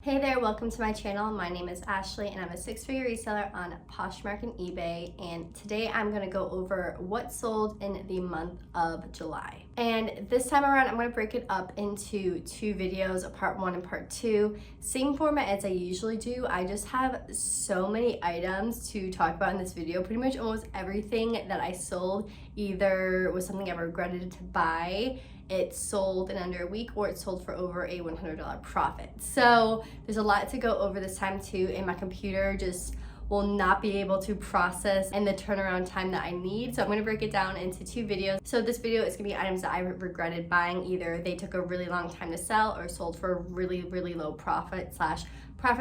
Hey there, welcome to my channel. My name is Ashley and I'm a six-figure reseller on Poshmark and eBay, and today I'm going to go over what sold in the month of July. And this time around I'm going to break it up into two videos, a part one and part two. Same format as I usually do. I just have so many items to talk about in this video. Pretty much almost everything that I sold either was something I regretted to buy, it sold in under a week, or it sold for over a $100 profit. So there's a lot to go over this time too, and my computer just will not be able to process in the turnaround time that I need. So I'm gonna break it down into two videos. So this video is gonna be items that I regretted buying. Either they took a really long time to sell or sold for a really low profit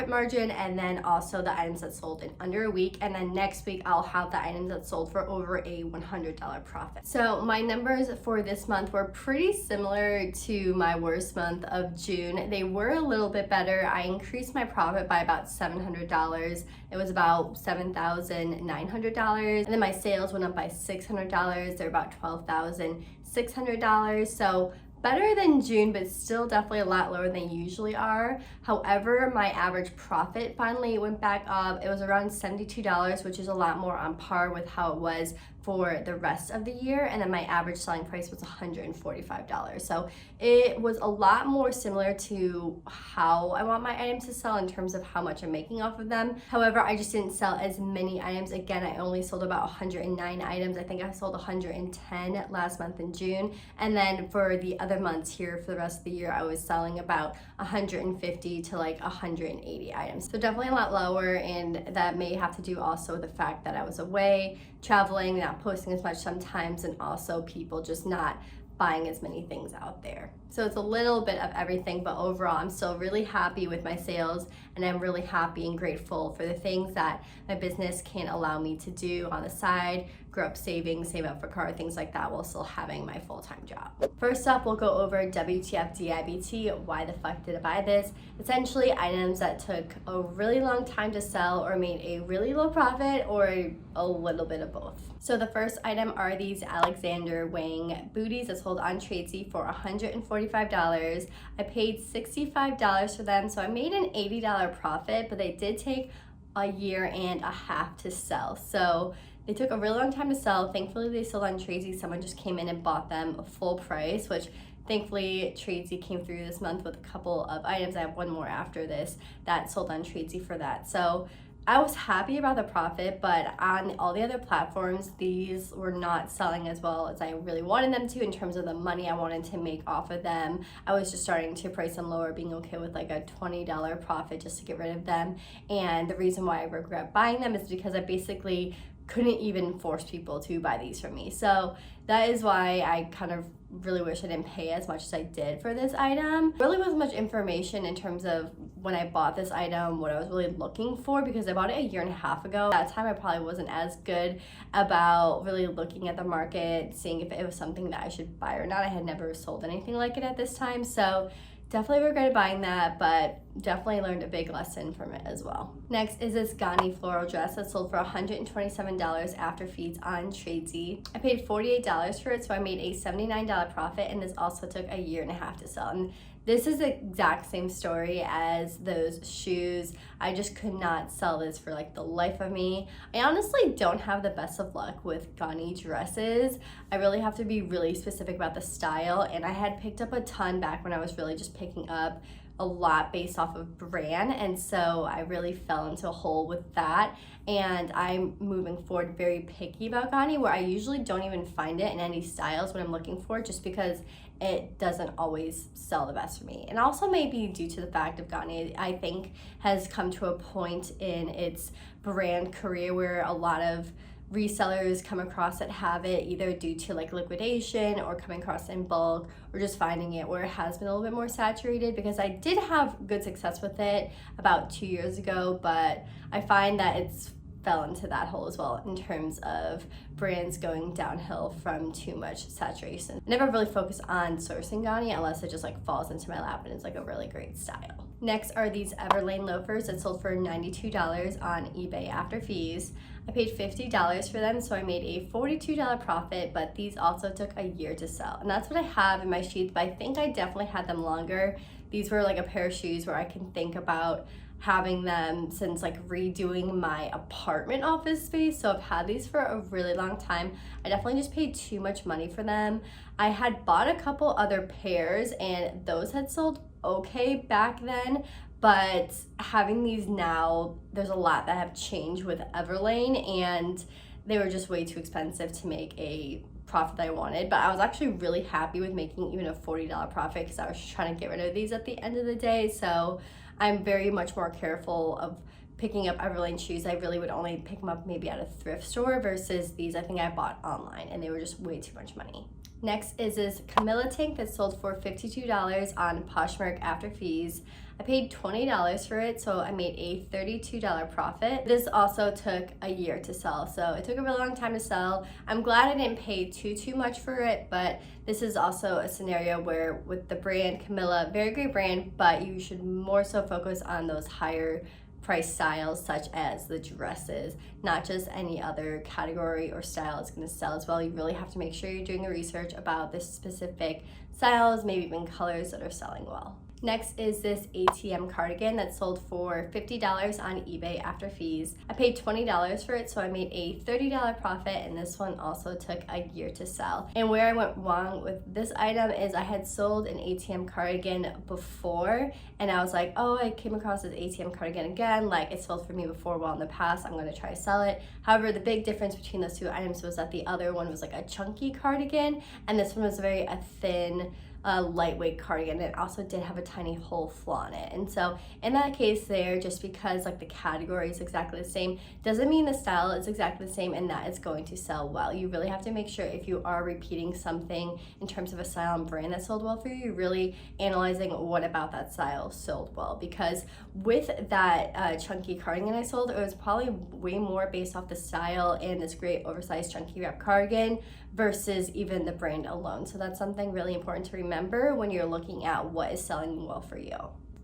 margin, and then also the items that sold in under a week. And then next week I'll have the items that sold for over a $100 profit. So my numbers for this month were pretty similar to my worst month of June. They were a little bit better. I increased my profit by about $700. It was about $7,900. And then my sales went up by $600. They're about $12,600. So better than June, but still definitely a lot lower than they usually are. However, my average profit finally went back up. It was around $72, which is a lot more on par with how it was for the rest of the year. And then my average selling price was $145. So it was a lot more similar to how I want my items to sell in terms of how much I'm making off of them. However, I just didn't sell as many items. Again, I only sold about 109 items. I think I sold 110 last month in June. And then for the other months here for the rest of the year, I was selling about 150 to like 180 items. So definitely a lot lower, and that may have to do also with the fact that I was away, traveling, not posting as much sometimes, and also people just not buying as many things out there. So it's a little bit of everything, but overall I'm still really happy with my sales, and I'm really happy and grateful for the things that my business can allow me to do on the side, grow up savings, save up for car, things like that, while still having my full-time job. First up, we'll go over WTFDIBT. Why the fuck did I buy this? Essentially items that took a really long time to sell or made a really low profit, or a little bit of both. So the first item are these Alexander Wang booties that sold on Tradesy for $145. I paid $65 for them, so I made an $80 profit, but they did take a year and a half to sell. So they took a really long time to sell. Thankfully, they sold on Tradesy. Someone just came in and bought them full price, which thankfully Tradesy came through this month with a couple of items. I have one more after this that sold on Tradesy for that. So I was happy about the profit, but on all the other platforms, these were not selling as well as I really wanted them to in terms of the money I wanted to make off of them. I was just starting to price them lower, being okay with like a $20 profit just to get rid of them. And the reason why I regret buying them is because I basically couldn't even force people to buy these from me. So that is why I kind of really wish I didn't pay as much as I did for this item. Really wasn't much information in terms of when I bought this item, what I was really looking for, because I bought it a year and a half ago. At that time I probably wasn't as good about really looking at the market, seeing if it was something that I should buy or not. I had never sold anything like it at this time, so definitely regretted buying that, but definitely learned a big lesson from it as well. Next is this Ghani floral dress that sold for $127 after fees on Tradesy. I paid $48 for it, so I made a $79 profit, and this also took a year and a half to sell. And this is the exact same story as those shoes. I just could not sell this for like the life of me. I honestly don't have the best of luck with Ghani dresses. I really have to be really specific about the style, and I had picked up a ton back when I was really just picking up a lot based off of brand, and so I really fell into a hole with that. And I'm moving forward very picky about Ghani, where I usually don't even find it in any styles when I'm looking for it, just because it doesn't always sell the best for me. And also maybe due to the fact of Ghani, I think has come to a point in its brand career where a lot of resellers come across that have it either due to like liquidation or coming across in bulk, or just finding it where it has been a little bit more saturated, because I did have good success with it about 2 years ago, but I find that it's fell into that hole as well in terms of brands going downhill from too much saturation. I never really focus on sourcing Ghani unless it just like falls into my lap and it's like a really great style. Next are these Everlane loafers that sold for $92 on eBay after fees. I paid $50 for them, so I made a $42 profit, but these also took a year to sell. And that's what I have in my sheets, but I think I definitely had them longer these were like a pair of shoes where I can think about having them since like redoing my apartment office space. So I've had these for a really long time. I definitely just paid too much money for them. I had bought a couple other pairs and those had sold okay back then, but having these now, there's a lot that have changed with Everlane and they were just way too expensive to make a profit that I wanted. But I was actually really happy with making even a $40 profit because I was trying to get rid of these at the end of the day. So I'm very much more careful of picking up Everlane shoes. I really would only pick them up maybe at a thrift store versus these I think I bought online and they were just way too much money. Next is this Camilla tank that sold for $52 on Poshmark after fees. I paid $20 for it, so I made a $32 profit. This also took a year to sell, so it took a really long time to sell. I'm glad I didn't pay too much for it, but this is also a scenario where with the brand Camilla, very great brand, but you should more so focus on those higher price styles such as the dresses, not just any other category or style is going to sell as well. You really have to make sure you're doing the research about the specific styles, maybe even colors that are selling well. Next is this ATM cardigan that sold for $50 on eBay after fees. I paid $20 for it, so I made a $30 profit, and this one also took a year to sell. And where I went wrong with this item is I had sold an ATM cardigan before, and I was like, oh, I came across this ATM cardigan again, like it sold for me before, well in the past, I'm gonna try to sell it. However, the big difference between those two items was that the other one was like a chunky cardigan, and this one was a thin, lightweight cardigan. It also did have a tiny hole flaw in it, and so in that case there, just because like the category is exactly the same doesn't mean the style is exactly the same and that it's going to sell well. You really have to make sure if you are repeating something in terms of a style and brand that sold well for you, you're really analyzing what about that style sold well, because with that chunky cardigan I sold, it was probably way more based off the style and this great oversized chunky wrap cardigan versus even the brand alone. So that's something really important to remember when you're looking at what is selling well for you.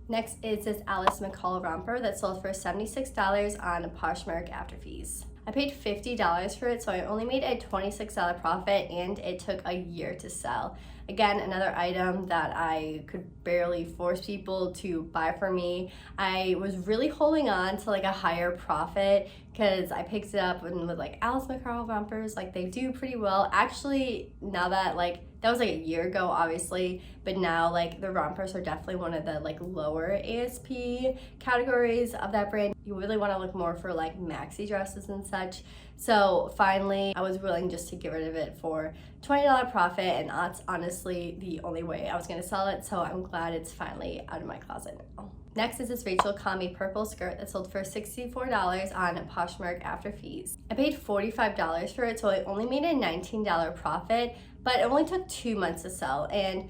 Next is this Alice McCall romper that sold for $76 on Poshmark after fees. I paid $50 for it, so I only made a $26 profit and it took a year to sell. Again, another item that I could barely force people to buy for me. I was really holding on to like a higher profit because I picked it up and with like Alice McCall rompers, like they do pretty well. Actually, now that that was like a year ago obviously, but now like the rompers are definitely one of the like lower ASP categories of that brand. You really want to look more for like maxi dresses and such. So finally I was willing just to get rid of it for $20 profit, and that's honestly the only way I was going to sell it, so I'm glad it's finally out of my closet now. Next is this Rachel Comey purple skirt that sold for $64 on Poshmark after fees. I paid $45 for it, so I only made a $19 profit, but it only took 2 months to sell. And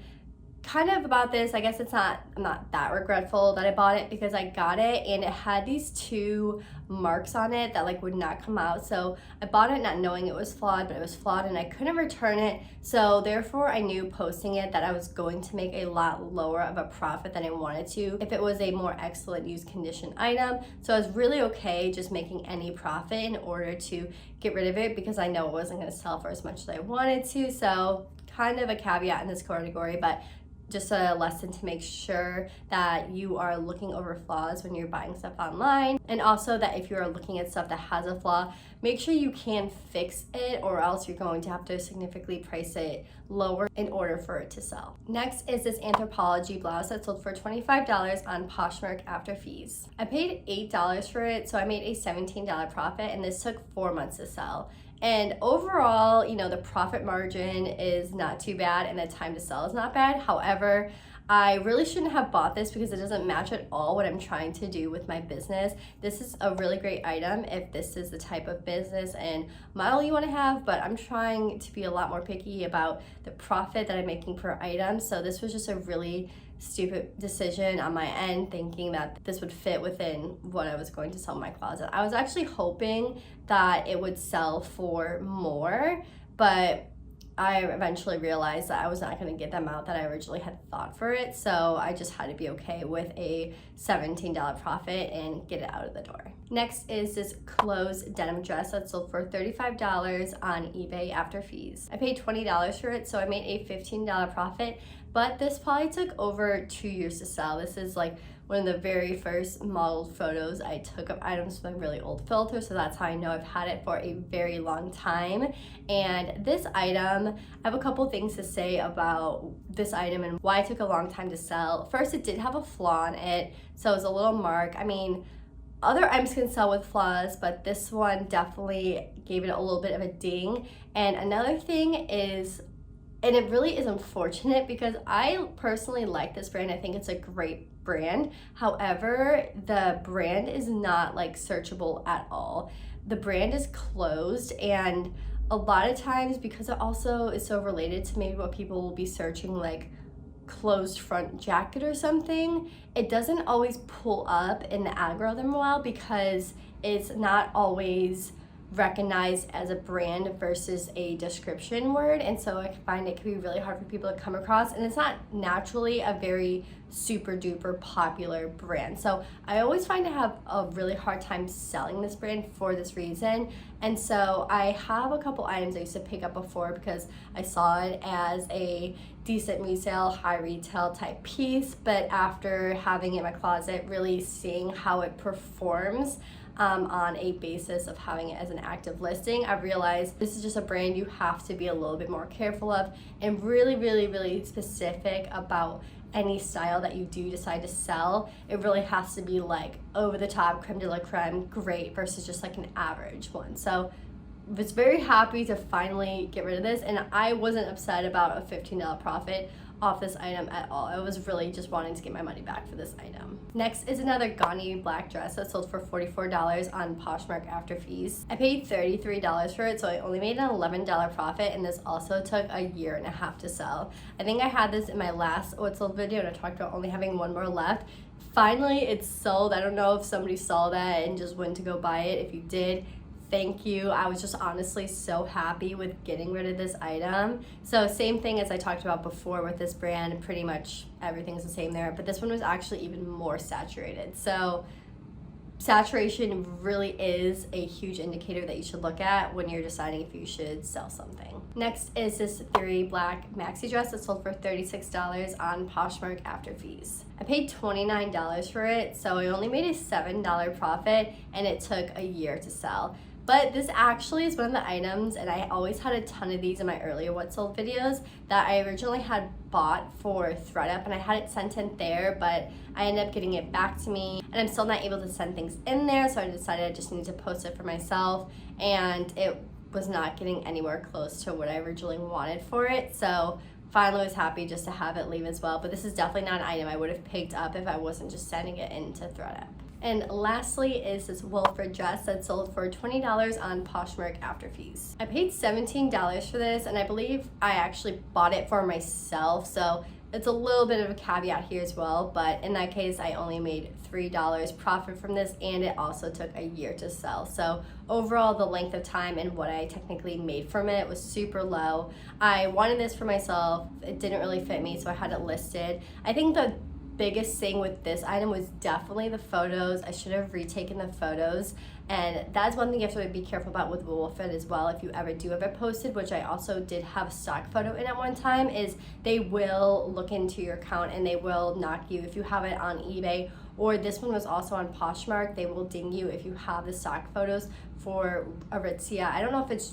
kind of about this, I guess I'm not that regretful that I bought it, because I got it and it had these 2 marks on it that like would not come out. So I bought it not knowing it was flawed, but it was flawed and I couldn't return it. So therefore I knew posting it that I was going to make a lot lower of a profit than I wanted to if it was a more excellent used condition item. So I was really okay just making any profit in order to get rid of it, because I know it wasn't going to sell for as much as I wanted to. So kind of a caveat in this category, but just a lesson to make sure that you are looking over flaws when you're buying stuff online, and also that if you are looking at stuff that has a flaw, make sure you can fix it, or else you're going to have to significantly price it lower in order for it to sell. Next is this Anthropologie blouse that sold for $25 on Poshmark after fees. I paid $8 for it, so I made a $17 profit, and this took 4 months to sell. And overall, the profit margin is not too bad and the time to sell is not bad. However, I really shouldn't have bought this because it doesn't match at all what I'm trying to do with my business. This is a really great item if this is the type of business and model you want to have, but I'm trying to be a lot more picky about the profit that I'm making per item. So this was just a really stupid decision on my end, thinking that this would fit within what I was going to sell in my closet. I was actually hoping that it would sell for more, but I eventually realized that I was not going to get the amount that I originally had thought for it, so I just had to be okay with a $17 profit and get it out of the door. Next is this closed denim dress that sold for $35 on eBay after fees. I paid $20 for it, so I made a $15 profit, but this probably took over 2 years to sell. This is like one of the very first modeled photos I took of items with a really old filter, so that's how I know I've had it for a very long time. And this item, I have a couple things to say about this item and why it took a long time to sell. First, it did have a flaw in it, so it was a little mark. I mean, other items can sell with flaws, but this one definitely gave it a little bit of a ding. And another thing is, and it really is unfortunate because I personally like this brand. I think it's a great brand. However, the brand is not like searchable at all. The brand is closed, and a lot of times, because it also is so related to maybe what people will be searching, like closed front jacket or something, it doesn't always pull up in the algorithm well because it's not always recognized as a brand versus a description word, and so I find it can be really hard for people to come across, and it's not naturally a very super duper popular brand. So I always find I have a really hard time selling this brand for this reason. And so I have a couple items I used to pick up before because I saw it as a decent resale, high retail type piece, but after having it in my closet, really seeing how it performs on a basis of having it as an active listing, I've realized this is just a brand you have to be a little bit more careful of and really specific about any style that you do decide to sell. It really has to be like over the top, creme de la creme, great, versus just like an average one. So I was very happy to finally get rid of this, and I wasn't upset about a $15 profit off this item at all. I was really just wanting to get my money back for this item. Next is another Gani black dress that sold for $44 on Poshmark after fees. I paid $33 for it, so I only made an $11 profit, and this also took a year and a half to sell. I think I had this in my last What Sold video, and I talked about only having one more left. Finally, it's sold. I don't know if somebody saw that and just went to go buy it. If you did, thank you. I was just honestly so happy with getting rid of this item. So same thing as I talked about before with this brand, pretty much everything's the same there, but this one was actually even more saturated. So saturation really is a huge indicator that you should look at when you're deciding if you should sell something. Next is this Theory black maxi dress that sold for $36 on Poshmark after fees. I paid $29 for it, so I only made a $7 profit, and it took a year to sell. But this actually is one of the items, and I always had a ton of these in my earlier What Sold videos, that I originally had bought for ThredUp, and I had it sent in there, but I ended up getting it back to me, and I'm still not able to send things in there, so I decided I just need to post it for myself, and it was not getting anywhere close to what I originally wanted for it, so finally was happy just to have it leave as well. But this is definitely not an item I would have picked up if I wasn't just sending it into ThredUp. And lastly is this Wilfred dress that sold for $20 on Poshmark after fees. I paid $17 for this, and I believe I actually bought it for myself, so it's a little bit of a caveat here as well, but in that case I only made $3 profit from this, and it also took a year to sell. So overall, the length of time and what I technically made from it was super low. I wanted this for myself, it didn't really fit me, so I had it listed. I think the biggest thing with this item was definitely the photos. I should have retaken the photos, and that's one thing you have to be careful about with Wilfred as well. If you ever do have it posted, which I also did have a stock photo in at one time, is they will look into your account and they will knock you if you have it on eBay, or this one was also on Poshmark. They will ding you if you have the stock photos for Aritzia. I don't know if it's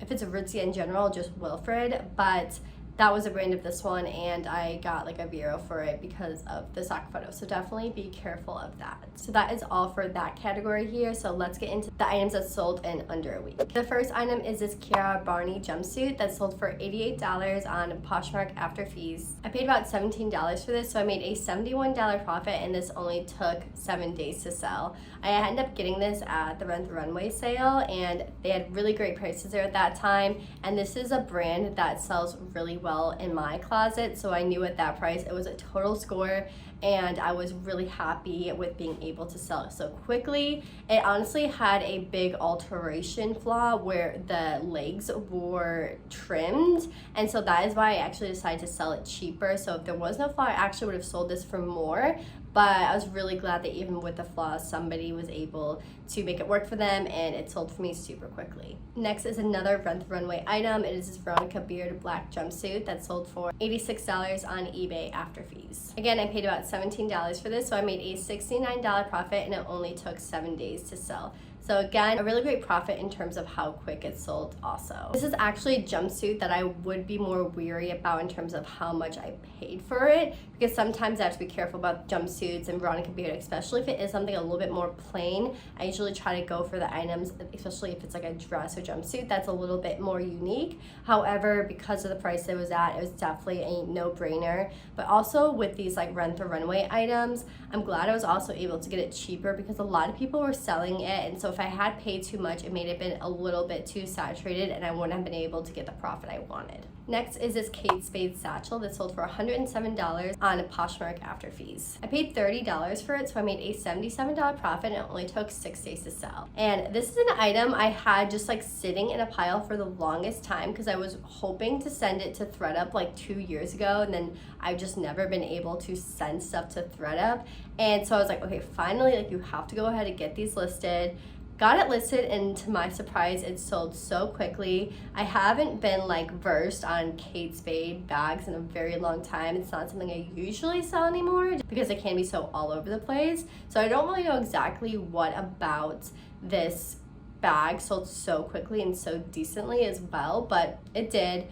Aritzia in general, just Wilfred, but that was a brand of this one, and I got like a Vero for it because of the stock photo. So definitely be careful of that. So that is all for that category here. So let's get into the items that sold in under a week. The first item is this Kiara Barney jumpsuit that sold for $88 on Poshmark after fees. I paid about $17 for this, so I made a $71 profit, and this only took 7 days to sell. I ended up getting this at the Rent the Runway sale, and they had really great prices there at that time, and this is a brand that sells really well in my closet, so I knew at that price it was a total score, and I was really happy with being able to sell it so quickly. It honestly had a big alteration flaw where the legs were trimmed, and so that is why I actually decided to sell it cheaper. So if there was no flaw, I actually would have sold this for more, but I was really glad that even with the flaws, somebody was able to make it work for them, and it sold for me super quickly. Next is another Rent the Runway item. It is this Veronica Beard black jumpsuit that sold for $86 on eBay after fees. Again, I paid about $17 for this, so I made a $69 profit, and it only took 7 days to sell. So again, a really great profit in terms of how quick it sold also. This is actually a jumpsuit that I would be more weary about in terms of how much I paid for it, because sometimes I have to be careful about jumpsuits and Veronica Beard, especially if it is something a little bit more plain. I usually try to go for the items, especially if it's like a dress or jumpsuit, that's a little bit more unique. However, because of the price it was at, it was definitely a no-brainer. But also with these like Rent the Runway items, I'm glad I was also able to get it cheaper, because a lot of people were selling it, and so if I had paid too much, it made it been a little bit too saturated, and I wouldn't have been able to get the profit I wanted. Next is this Kate Spade satchel that sold for $107 on Poshmark after fees. I paid $30 for it, so I made a $77 profit, and it only took 6 days to sell. And this is an item I had just like sitting in a pile for the longest time, because I was hoping to send it to ThredUp like 2 years ago, and then I've just never been able to send stuff to ThredUp. And so I was like, okay, finally, like you have to go ahead and get these listed. Got it listed, and to my surprise, it sold so quickly. I haven't been like versed on Kate Spade bags in a very long time. It's not something I usually sell anymore because it can be so all over the place. So I don't really know exactly what about this bag sold so quickly and so decently as well, but it did.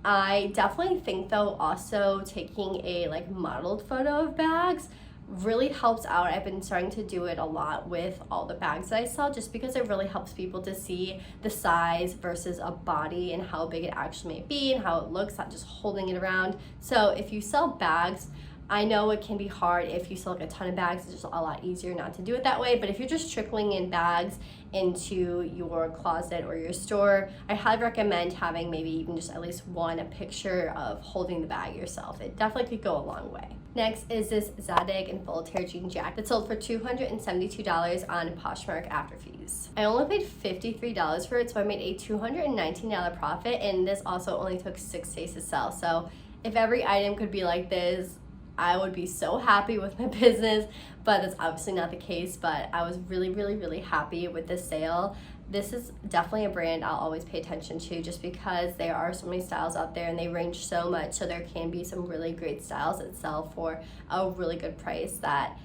I definitely think though also taking a like modeled photo of bags really helps out. I've been starting to do it a lot with all the bags that I sell, just because it really helps people to see the size versus a body and how big it actually may be and how it looks, not just holding it around. So if you sell bags, I know it can be hard if you sell like a ton of bags. It's just a lot easier not to do it that way. But if you're just trickling in bags into your closet or your store, I highly recommend having maybe even just at least one a picture of holding the bag yourself. It definitely could go a long way. Next is this Zadig and Full-Tear jean jacket that sold for $272 on Poshmark after fees. I only paid $53 for it, so I made a $219 profit, and this also only took 6 days to sell. So if every item could be like this, I would be so happy with my business, but that's obviously not the case. But I was really happy with this sale. This is definitely a brand I'll always pay attention to, just because there are so many styles out there and they range so much, so there can be some really great styles that sell for a really good price that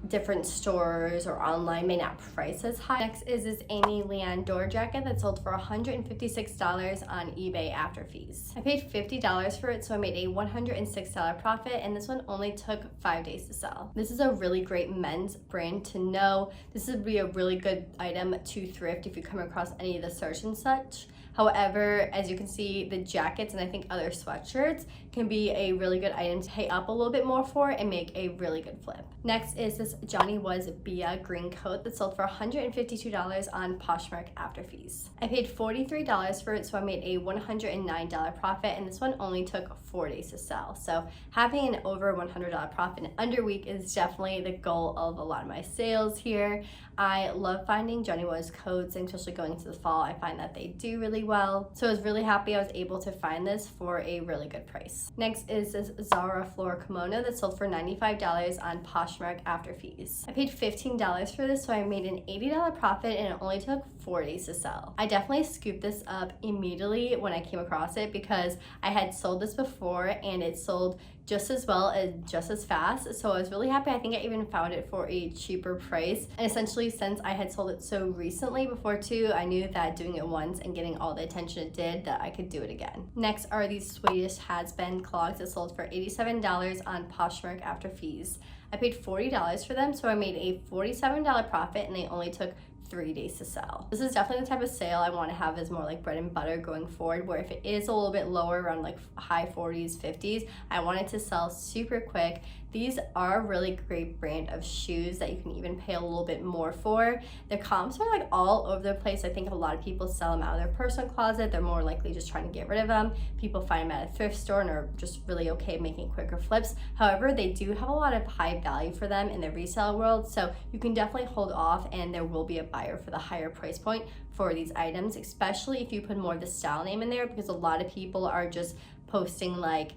different stores or online may not price as high. Next is this Amy Leon door jacket that sold for $156 on eBay after fees. I paid $50 for it, so I made a $106 profit, and this one only took 5 days to sell. This is a really great men's brand to know. This would be a really good item to thrift if you come across any of the search and such. However, as you can see, the jackets and I think other sweatshirts can be a really good item to pay up a little bit more for and make a really good flip. Next is this Johnny Was Bia green coat that sold for $152 on Poshmark after fees. I paid $43 for it, so I made a $109 profit, and this one only took 4 days to sell. So having an over $100 profit in under a week is definitely the goal of a lot of my sales here. I love finding Johnny Was coats, and especially going into the fall, I find that they do really well. So I was really happy I was able to find this for a really good price. Next is this Zara floor kimono that sold for $95 on Poshmark after fees. I paid $15 for this, so I made an $80 profit, and it only took 4 days to sell. I definitely scooped this up immediately when I came across it, because I had sold this before and it sold just as well and just as fast, so I was really happy. I think I even found it for a cheaper price, and essentially since I had sold it so recently before too, I knew that doing it once and getting all the attention it did, that I could do it again. Next are these Swedish has-been clogs that sold for $87 on Poshmark after fees. I paid $40 for them, so I made a $47 profit, and they only took 3 days to sell. This is definitely the type of sale I want to have as more like bread and butter going forward, where if it is a little bit lower, around like high 40s, 50s, I want it to sell super quick These are a really great brand of shoes that you can even pay a little bit more for. The comps are like all over the place. I think a lot of people sell them out of their personal closet. They're more likely just trying to get rid of them. People find them at a thrift store and are just really okay making quicker flips. However, they do have a lot of high value for them in the resale world, so you can definitely hold off and there will be a buyer for the higher price point for these items, especially if you put more of the style name in there, because a lot of people are just posting like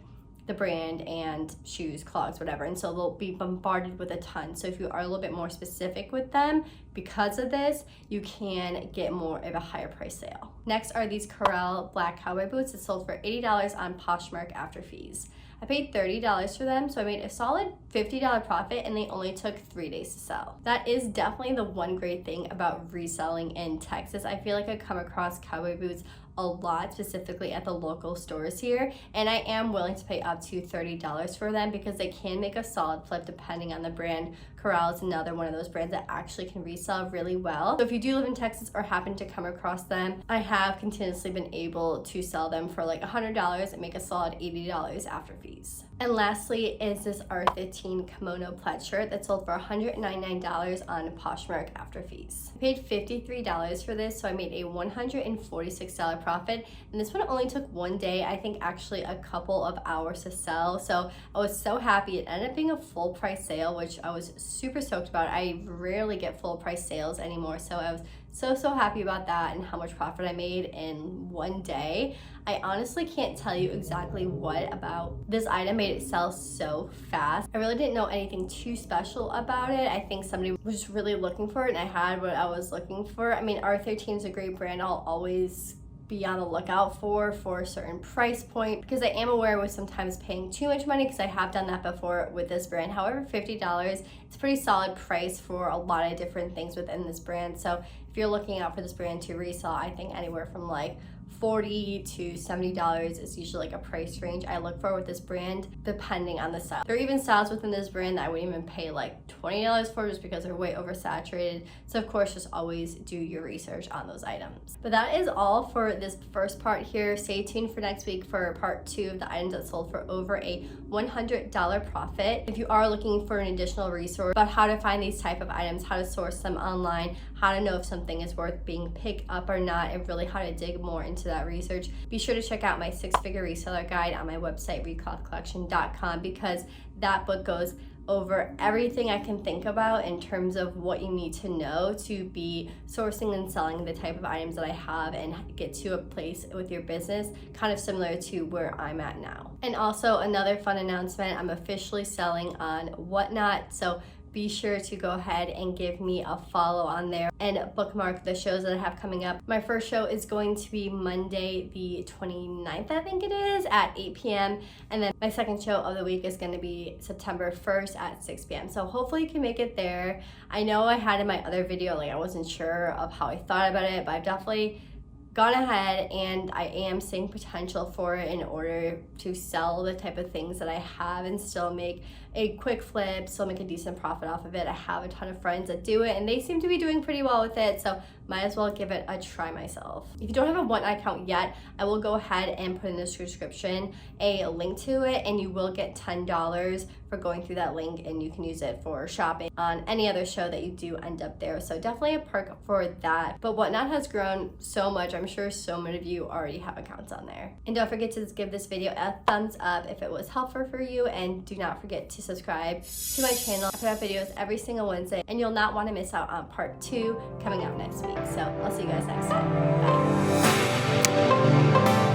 the brand and shoes, clogs, whatever, and so they'll be bombarded with a ton. So if you are a little bit more specific with them, because of this, you can get more of a higher price sale. Next are these Corel black cowboy boots that sold for $80 on Poshmark after fees. I paid $30 for them, so I made a solid $50 profit, and they only took 3 days to sell. That is definitely the one great thing about reselling in Texas. I feel like I come across cowboy boots a lot, specifically at the local stores here, and I am willing to pay up to $30 for them because they can make a solid flip depending on the brand. Corel is another one of those brands that actually can resell really well. So if you do live in Texas or happen to come across them, I have continuously been able to sell them for like $100 and make a solid $80 after fees. And lastly is this R13 kimono plaid shirt that sold for $199 on Poshmark after fees. I paid $53 for this, so I made a $146 profit, and this one only took 1 day, I think actually a couple of hours to sell. So I was so happy. It ended up being a full price sale, which I was super stoked about. I rarely get full price sales anymore, so I was so happy about that and how much profit I made in 1 day. I honestly can't tell you exactly what about this item made it sell so fast. I really didn't know anything too special about it. I think somebody was just really looking for it and I had what I was looking for. I mean, R13 is a great brand. I'll always be on the lookout for a certain price point, because I am aware with sometimes paying too much money, because I have done that before with this brand. However, $50 is a pretty solid price for a lot of different things within this brand. So if you're looking out for this brand to resell, I think anywhere from like $40 to $70 is usually like a price range I look for with this brand, depending on the style. There are even styles within this brand that I wouldn't even pay like $20 for, just because they're way oversaturated. So of course, just always do your research on those items. But that is all for this first part here. Stay tuned for next week for part 2 of the items that sold for over a $100 profit. If you are looking for an additional resource about how to find these type of items, how to source them online, how to know if something is worth being picked up or not, and really how to dig more into that research, be sure to check out my 6-figure reseller guide on my website, ReClothCollection.com, because that book goes over everything I can think about in terms of what you need to know to be sourcing and selling the type of items that I have and get to a place with your business kind of similar to where I'm at now. And also another fun announcement, I'm officially selling on Whatnot, so be sure to go ahead and give me a follow on there and bookmark the shows that I have coming up. My first show is going to be Monday the 29th, I think it is, at 8 p.m. And then my second show of the week is going to be September 1st at 6 p.m. So hopefully you can make it there. I know I had in my other video, like I wasn't sure of how I thought about it, but I've definitely gone ahead and I am seeing potential for it in order to sell the type of things that I have and still make a quick flip, still make a decent profit off of it. I have a ton of friends that do it and they seem to be doing pretty well with it, so might as well give it a try myself. If you don't have a Whatnot account yet, I will go ahead and put in the description a link to it, and you will get $10 for going through that link, and you can use it for shopping on any other show that you do end up there. So definitely a perk for that. But Whatnot has grown so much. I'm sure so many of you already have accounts on there. And don't forget to give this video a thumbs up if it was helpful for you, and do not forget to subscribe to my channel. I put out videos every single Wednesday, and you'll not want to miss out on part 2 coming out next week. So I'll see you guys next time. Bye.